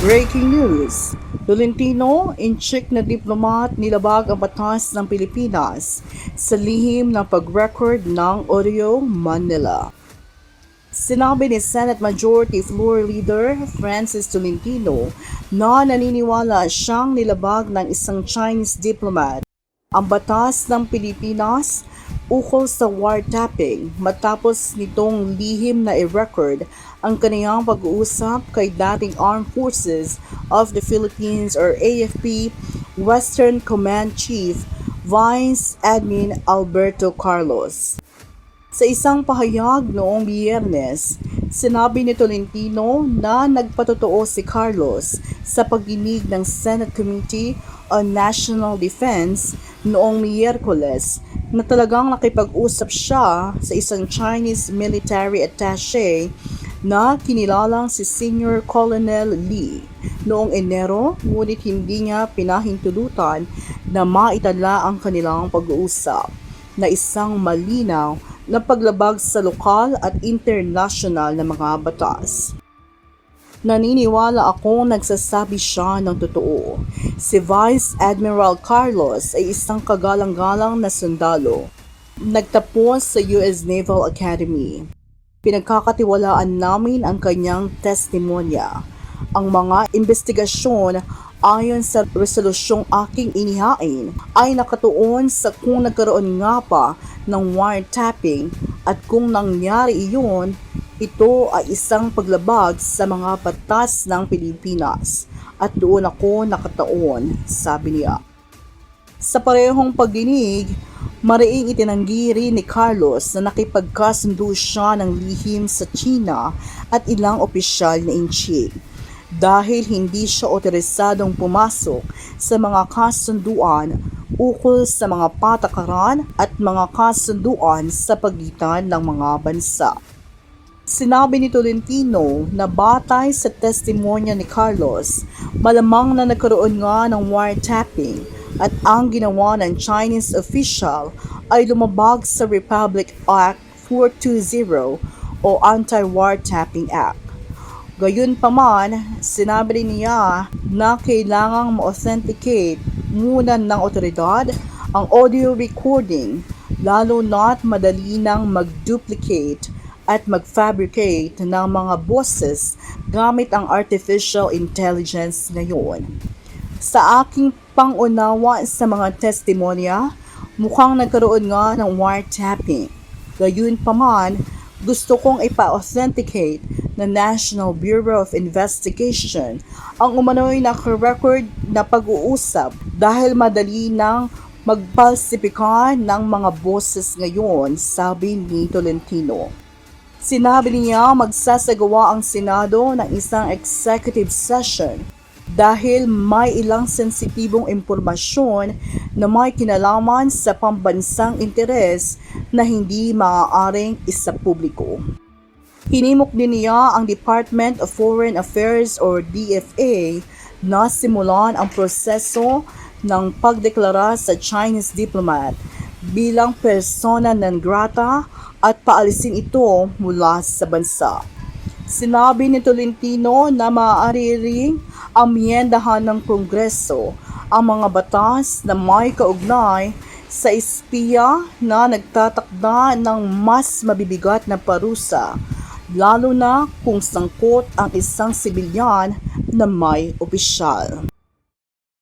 Breaking news! Tolentino, in-check na diplomat nilabag ang batas ng Pilipinas sa lihim ng pag-record ng Oreo, Manila. Sinabi ni Senate Majority Floor Leader Francis Tolentino na naniniwala siyang nilabag ng isang Chinese diplomat ang batas ng Pilipinas ukol sa wiretapping matapos nitong lihim na i-record ang kaniyang pag-uusap kay dating Armed Forces of the Philippines or AFP Western Command Chief Vice Admin Alberto Carlos. Sa isang pahayag noong Biyernes, sinabi ni Tolentino na nagpatotoo si Carlos sa pagdinig ng Senate Committee on National Defense noong Miyerkules na talagang nakipag-usap siya sa isang Chinese military attaché na kinilalang si Senior Colonel Lee noong Enero, ngunit hindi niya pinahintulutan na maitala ang kanilang pag-uusap na isang malinaw na paglabag sa lokal at international na mga batas. Naniniwala akong nagsasabi siya ng totoo. Si Vice Admiral Carlos ay isang kagalang-galang na sundalo. Nagtapos sa US Naval Academy. Pinagkakatiwalaan namin ang kanyang testimonya. Ang mga investigasyon ayon sa resolusyong aking inihain ay nakatuon sa kung nagkaroon nga pa ng wiretapping at kung nangyari iyon, ito ay isang paglabag sa mga batas ng Pilipinas at doon ako nakataon, sabi niya. Sa parehong pagdinig, mariing itinanggi rin ni Carlos na nakipagkasundo siya ng lihim sa China at ilang opisyal na in-chief dahil hindi siya otorisadong pumasok sa mga kasunduan ukol sa mga patakaran at mga kasunduan sa pagitan ng mga bansa. Sinabi ni Tolentino na batay sa testimonya ni Carlos, malamang na nagkaroon nga ng wiretapping at ang ginawa ng Chinese official ay lumabag sa Republic Act 420 o Anti-Wiretapping Act. Gayunpaman, sinabi niya na kailangang ma-authenticate muna ng otoridad ang audio recording lalo na't madali nang mag-duplicate at mag-fabricate ng mga boses gamit ang artificial intelligence ngayon. Sa aking pangunawa sa mga testimonya, mukhang nagkaroon nga ng wiretapping. Gayunpaman, gusto kong ipa-authenticate na National Bureau of Investigation ang umano'y naka-record na pag-uusap dahil madali nang magpalsipika ng mga boses ngayon, sabi ni Tolentino. Sinabi niya magsasagawa ang Senado ng isang executive session dahil may ilang sensitibong impormasyon na may kinalaman sa pambansang interes na hindi maaaring isapubliko. Hinimok din niya ang Department of Foreign Affairs or DFA na simulan ang proseso ng pagdeklara sa Chinese diplomat bilang persona non grata at paalisin ito mula sa bansa. Sinabi ni Tolentino na maaari ring amyendahan ng Kongreso ang mga batas na may kaugnay sa espiya na nagtatakda ng mas mabibigat na parusa, lalo na kung sangkot ang isang sibilyan na may opisyal.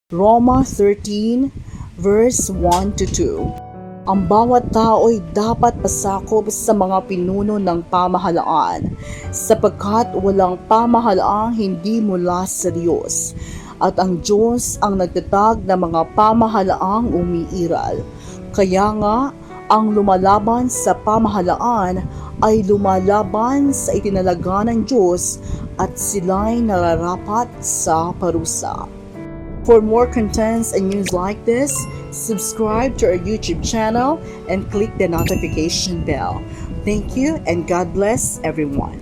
Roma 13, verse 1-2. Ang bawat tao ay dapat pasakop sa mga pinuno ng pamahalaan, sapagkat walang pamahalaang hindi mula sa Diyos, at ang Diyos ang nagtatag ng mga pamahalaang umiiral. Kaya nga, ang lumalaban sa pamahalaan ay lumalaban sa itinalaga ng Diyos at sila'y nararapat sa parusa. For more contents and news like this, subscribe to our YouTube channel and click the notification bell. Thank you and God bless everyone.